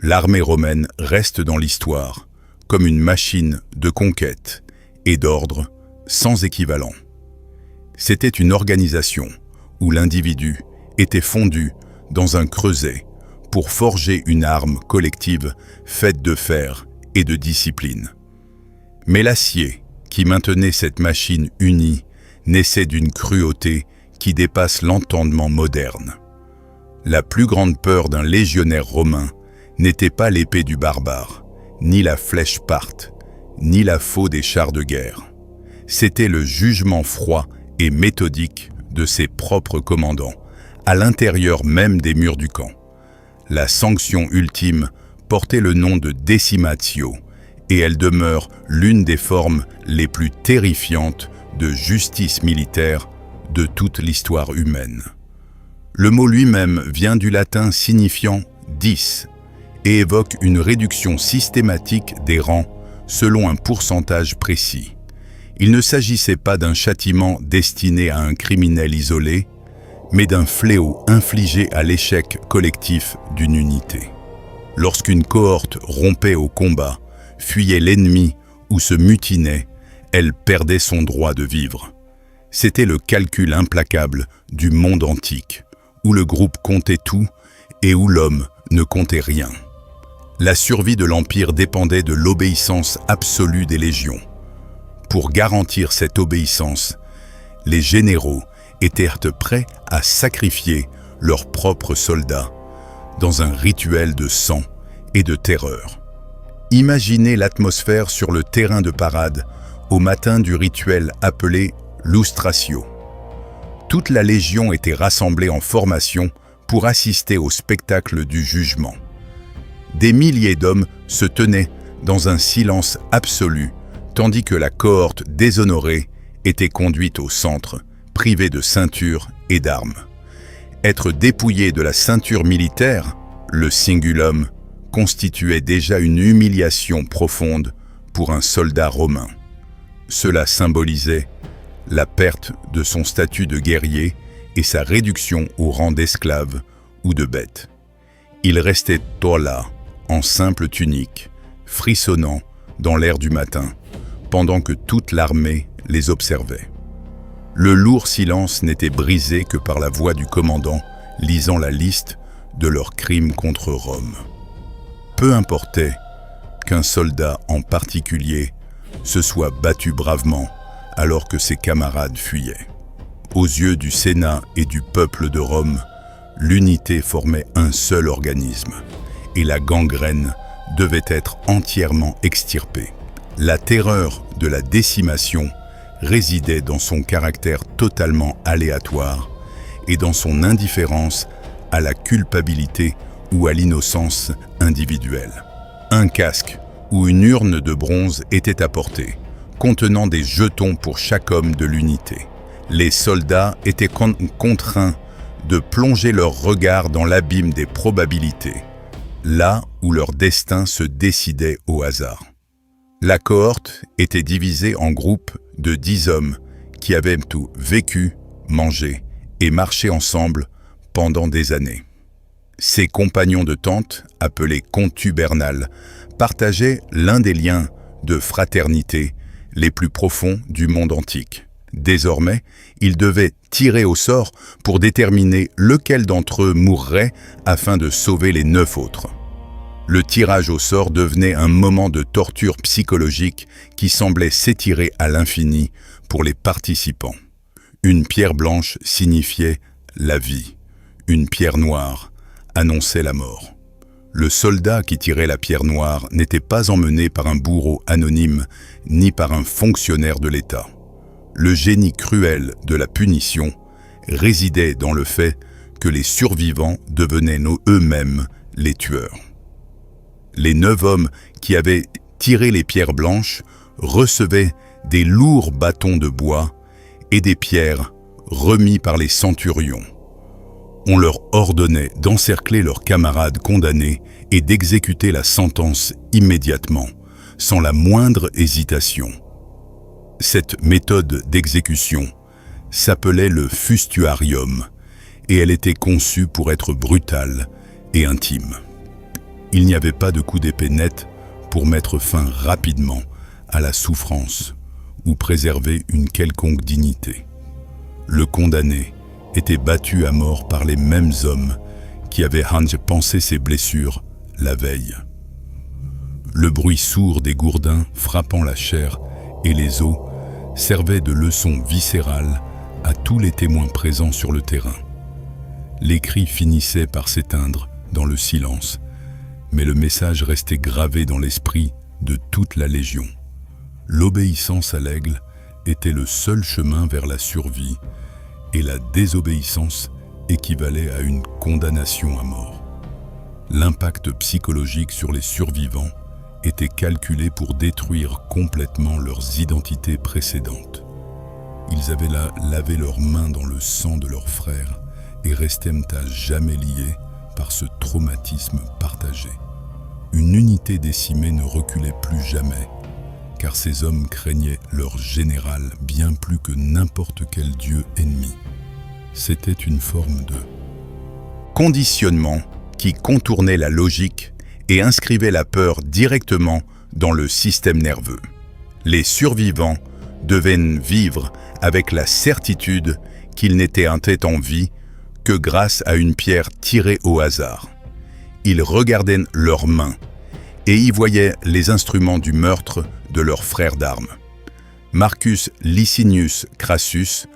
L'armée romaine reste dans l'histoire comme une machine de conquête et d'ordre sans équivalent. C'était une organisation où l'individu était fondu dans un creuset pour forger une arme collective faite de fer et de discipline. Mais l'acier qui maintenait cette machine unie naissait d'une cruauté qui dépasse l'entendement moderne. La plus grande peur d'un légionnaire romain n'était pas l'épée du barbare, ni la flèche parthe, ni la faux des chars de guerre. C'était le jugement froid et méthodique de ses propres commandants, à l'intérieur même des murs du camp. La sanction ultime portait le nom de decimatio, et elle demeure l'une des formes les plus terrifiantes de justice militaire de toute l'histoire humaine. Le mot lui-même vient du latin signifiant « 10 » et évoque une réduction systématique des rangs selon un pourcentage précis. Il ne s'agissait pas d'un châtiment destiné à un criminel isolé, mais d'un fléau infligé à l'échec collectif d'une unité. Lorsqu'une cohorte rompait au combat, fuyait l'ennemi ou se mutinait, elle perdait son droit de vivre. C'était le calcul implacable du monde antique, où le groupe comptait tout et où l'homme ne comptait rien. La survie de l'Empire dépendait de l'obéissance absolue des légions. Pour garantir cette obéissance, les généraux étaient prêts à sacrifier leurs propres soldats dans un rituel de sang et de terreur. Imaginez l'atmosphère sur le terrain de parade au matin du rituel appelé lustratio. Toute la légion était rassemblée en formation pour assister au spectacle du jugement. Des milliers d'hommes se tenaient dans un silence absolu, tandis que la cohorte déshonorée était conduite au centre, privée de ceinture et d'armes. Être dépouillé de la ceinture militaire, le cingulum, constituait déjà une humiliation profonde pour un soldat romain. Cela symbolisait la perte de son statut de guerrier et sa réduction au rang d'esclave ou de bête. Il restait là, en simple tunique, frissonnant dans l'air du matin, pendant que toute l'armée les observait. Le lourd silence n'était brisé que par la voix du commandant lisant la liste de leurs crimes contre Rome. Peu importait qu'un soldat en particulier se soit battu bravement alors que ses camarades fuyaient. Aux yeux du Sénat et du peuple de Rome, l'unité formait un seul organisme et la gangrène devait être entièrement extirpée. La terreur de la décimation résidait dans son caractère totalement aléatoire et dans son indifférence à la culpabilité ou à l'innocence individuelle. Un casque ou une urne de bronze était apportée, contenant des jetons pour chaque homme de l'unité. Les soldats étaient contraints de plonger leur regard dans l'abîme des probabilités, là où leur destin se décidait au hasard. La cohorte était divisée en groupes de 10 hommes qui avaient tout vécu, mangé et marché ensemble pendant des années. Ces compagnons de tente, appelés contubernales, partageaient l'un des liens de fraternité les plus profonds du monde antique. Désormais, ils devaient tirer au sort pour déterminer lequel d'entre eux mourrait afin de sauver les 9 autres. Le tirage au sort devenait un moment de torture psychologique qui semblait s'étirer à l'infini pour les participants. Une pierre blanche signifiait la vie, une pierre noire annonçait la mort. Le soldat qui tirait la pierre noire n'était pas emmené par un bourreau anonyme ni par un fonctionnaire de l'État. Le génie cruel de la punition résidait dans le fait que les survivants devenaient eux-mêmes les tueurs. Les 9 hommes qui avaient tiré les pierres blanches recevaient des lourds bâtons de bois et des pierres remis par les centurions. On leur ordonnait d'encercler leurs camarades condamnés et d'exécuter la sentence immédiatement, sans la moindre hésitation. Cette méthode d'exécution s'appelait le fustuarium et elle était conçue pour être brutale et intime. Il n'y avait pas de coup d'épée net pour mettre fin rapidement à la souffrance ou préserver une quelconque dignité. Le condamné était battu à mort par les mêmes hommes qui avaient pansé ses blessures la veille. Le bruit sourd des gourdins frappant la chair et les os servait de leçon viscérale à tous les témoins présents sur le terrain. Les cris finissaient par s'éteindre dans le silence, mais le message restait gravé dans l'esprit de toute la Légion. L'obéissance à l'aigle était le seul chemin vers la survie, et la désobéissance équivalait à une condamnation à mort. L'impact psychologique sur les survivants était calculé pour détruire complètement leurs identités précédentes. Ils avaient là lavé leurs mains dans le sang de leurs frères et restaient à jamais liés par ce traumatisme partagé. Une unité décimée ne reculait plus jamais, car ces hommes craignaient leur général bien plus que n'importe quel dieu ennemi. C'était une forme de conditionnement qui contournait la logique et inscrivait la peur directement dans le système nerveux. Les survivants devaient vivre avec la certitude qu'ils n'étaient en vie que grâce à une pierre tirée au hasard. Ils regardaient leurs mains et y voyaient les instruments du meurtre de leurs frères d'armes. Marcus Licinius Crassus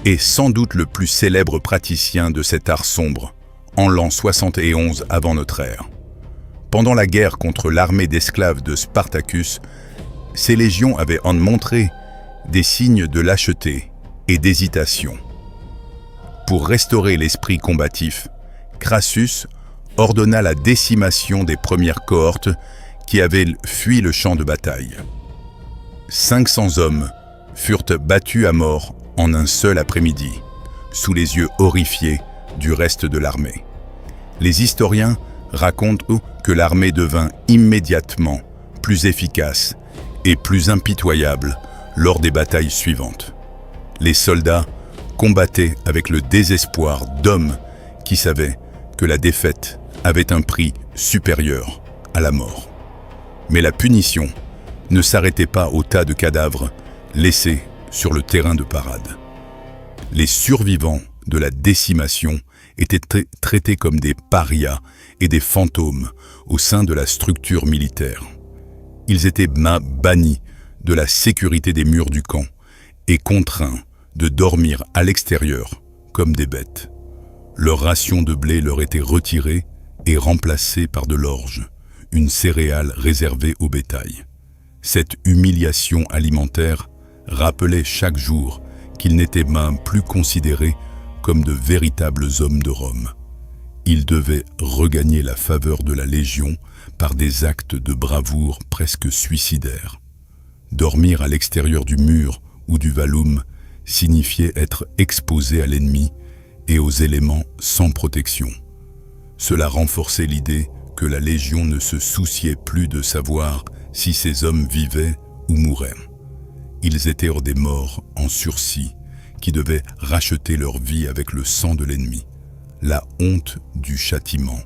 est sans doute le plus célèbre praticien de cet art sombre, en l'an 71 avant notre ère. Pendant la guerre contre l'armée d'esclaves de Spartacus, ces légions avaient montré des signes de lâcheté et d'hésitation. Pour restaurer l'esprit combatif, Crassus ordonna la décimation des premières cohortes qui avaient fui le champ de bataille. 500 hommes furent battus à mort en un seul après-midi, sous les yeux horrifiés du reste de l'armée. Les historiens racontent que l'armée devint immédiatement plus efficace et plus impitoyable lors des batailles suivantes. Les soldats combattaient avec le désespoir d'hommes qui savaient que la défaite avait un prix supérieur à la mort. Mais la punition ne s'arrêtait pas au tas de cadavres laissés sur le terrain de parade. Les survivants de la décimation étaient traités comme des parias et des fantômes au sein de la structure militaire. Ils étaient bannis de la sécurité des murs du camp et contraints de dormir à l'extérieur comme des bêtes. Leur ration de blé leur était retirée et remplacée par de l'orge, une céréale réservée au bétail. Cette humiliation alimentaire rappelait chaque jour qu'ils n'étaient même plus considérés comme de véritables hommes de Rome. Ils devaient regagner la faveur de la Légion par des actes de bravoure presque suicidaires. Dormir à l'extérieur du mur ou du vallum signifiait être exposé à l'ennemi et aux éléments sans protection. Cela renforçait l'idée que la Légion ne se souciait plus de savoir si ces hommes vivaient ou mouraient. Ils étaient des morts en sursis qui devaient racheter leur vie avec le sang de l'ennemi. La honte du châtiment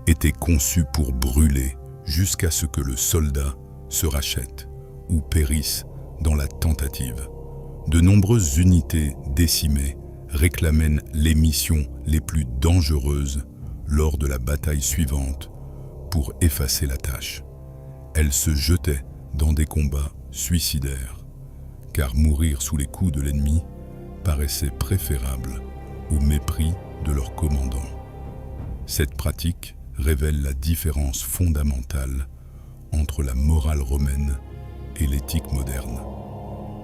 était conçue pour brûler jusqu'à ce que le soldat se rachète ou périsse dans la tentative. De nombreuses unités décimées réclamaient les missions les plus dangereuses lors de la bataille suivante pour effacer la tâche. Elles se jetaient dans des combats suicidaires, car mourir sous les coups de l'ennemi paraissait préférable au mépris de leur commandant. Cette pratique révèle la différence fondamentale entre la morale romaine et l'éthique moderne.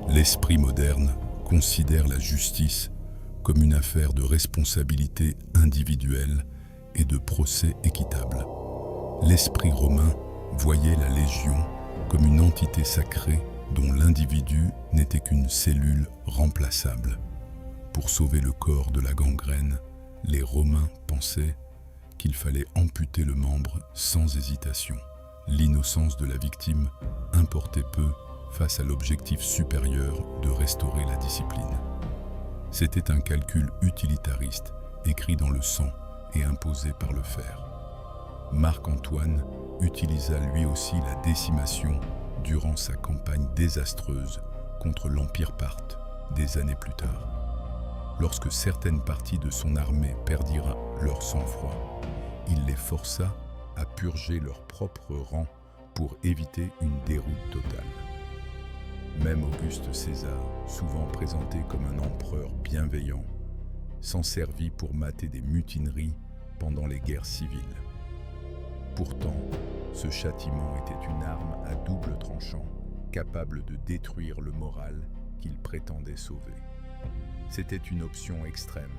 L'esprit moderne considère la justice comme une affaire de responsabilité individuelle et de procès équitable. L'esprit romain voyait la Légion comme une entité sacrée dont l'individu n'était qu'une cellule remplaçable. Pour sauver le corps de la gangrène, les Romains pensaient qu'il fallait amputer le membre sans hésitation. L'innocence de la victime importait peu face à l'objectif supérieur de restaurer la discipline. C'était un calcul utilitariste, écrit dans le sang et imposé par le fer. Marc-Antoine utilisa lui aussi la décimation durant sa campagne désastreuse contre l'Empire parthe des années plus tard. Lorsque certaines parties de son armée perdirent leur sang-froid, il les força à purger leurs propres rangs pour éviter une déroute totale. Même Auguste César, souvent présenté comme un empereur bienveillant, s'en servit pour mater des mutineries pendant les guerres civiles. Pourtant, ce châtiment était une arme à double tranchant, capable de détruire le moral qu'il prétendait sauver. C'était une option extrême,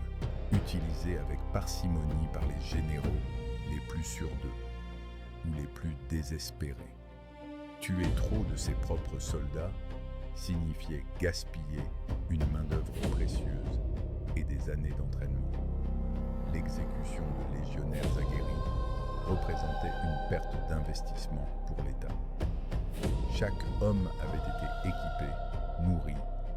utilisée avec parcimonie par les généraux les plus sûrs d'eux ou les plus désespérés. Tuer trop de ses propres soldats signifiait gaspiller une main-d'œuvre précieuse et des années d'entraînement. L'exécution de légionnaires aguerris représentait une perte d'investissement pour l'État. Chaque homme avait été équipé, nourri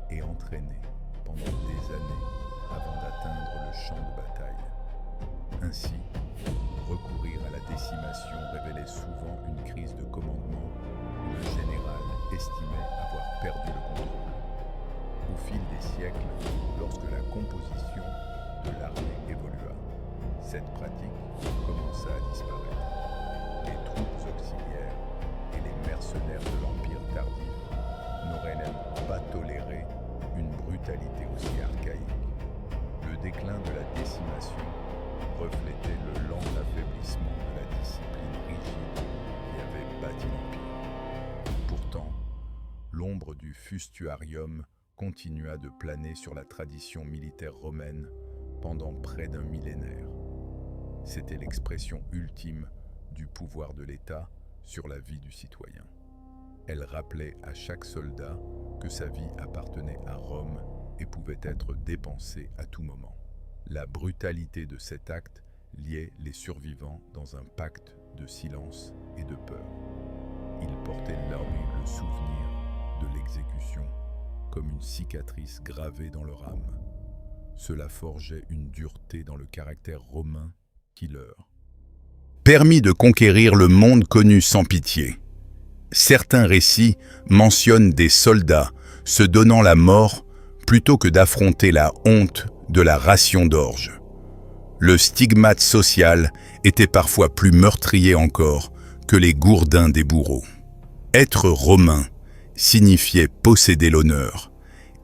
et entraîné pendant des années avant d'atteindre le champ de bataille. Ainsi, recourir à la décimation révélait souvent une crise de commandement où le général estimait avoir perdu le contrôle. Au fil des siècles, lorsque la composition de l'armée évolua, cette pratique commença à disparaître. Les troupes auxiliaires et les mercenaires de l'Empire tardif n'auraient même pas toléré une brutalité aussi archaïque. Le déclin de la décimation reflétait le lent affaiblissement de la discipline rigide qui avait bâti l'Empire. Pourtant, l'ombre du fustuarium continua de planer sur la tradition militaire romaine pendant près d'un millénaire. C'était l'expression ultime du pouvoir de l'État sur la vie du citoyen. Elle rappelait à chaque soldat que sa vie appartenait à Rome et pouvait être dépensée à tout moment. La brutalité de cet acte liait les survivants dans un pacte de silence et de peur. Ils portaient l'horrible souvenir de l'exécution comme une cicatrice gravée dans leur âme. Cela forgeait une dureté dans le caractère romain qui leur permit de conquérir le monde connu sans pitié. Certains récits mentionnent des soldats se donnant la mort plutôt que d'affronter la honte de la ration d'orge. Le stigmate social était parfois plus meurtrier encore que les gourdins des bourreaux. Être romain signifiait posséder l'honneur,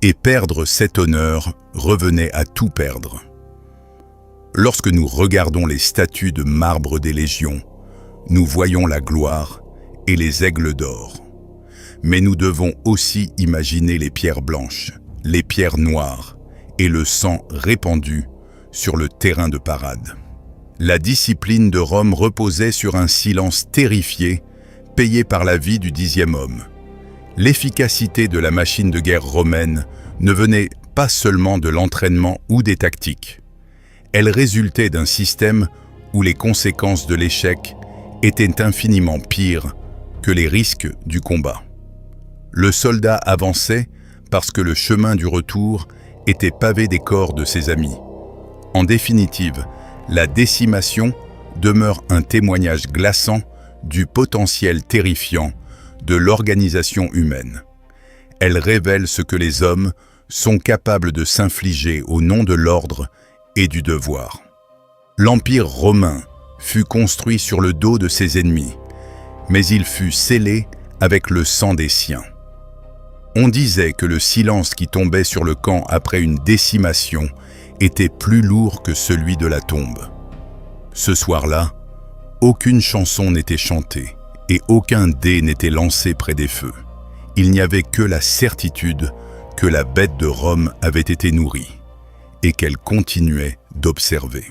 et perdre cet honneur revenait à tout perdre. Lorsque nous regardons les statues de marbre des légions, nous voyons la gloire et les aigles d'or. Mais nous devons aussi imaginer les pierres blanches, les pierres noires et le sang répandu sur le terrain de parade. La discipline de Rome reposait sur un silence terrifié, payé par la vie du 10e homme. L'efficacité de la machine de guerre romaine ne venait pas seulement de l'entraînement ou des tactiques. Elle résultait d'un système où les conséquences de l'échec étaient infiniment pires que les risques du combat. Le soldat avançait parce que le chemin du retour était pavé des corps de ses amis. En définitive, la décimation demeure un témoignage glaçant du potentiel terrifiant de l'organisation humaine. Elle révèle ce que les hommes sont capables de s'infliger au nom de l'ordre et du devoir. L'Empire romain fut construit sur le dos de ses ennemis, mais il fut scellé avec le sang des siens. On disait que le silence qui tombait sur le camp après une décimation était plus lourd que celui de la tombe. Ce soir-là, aucune chanson n'était chantée et aucun dé n'était lancé près des feux. Il n'y avait que la certitude que la bête de Rome avait été nourrie et qu'elle continuait d'observer.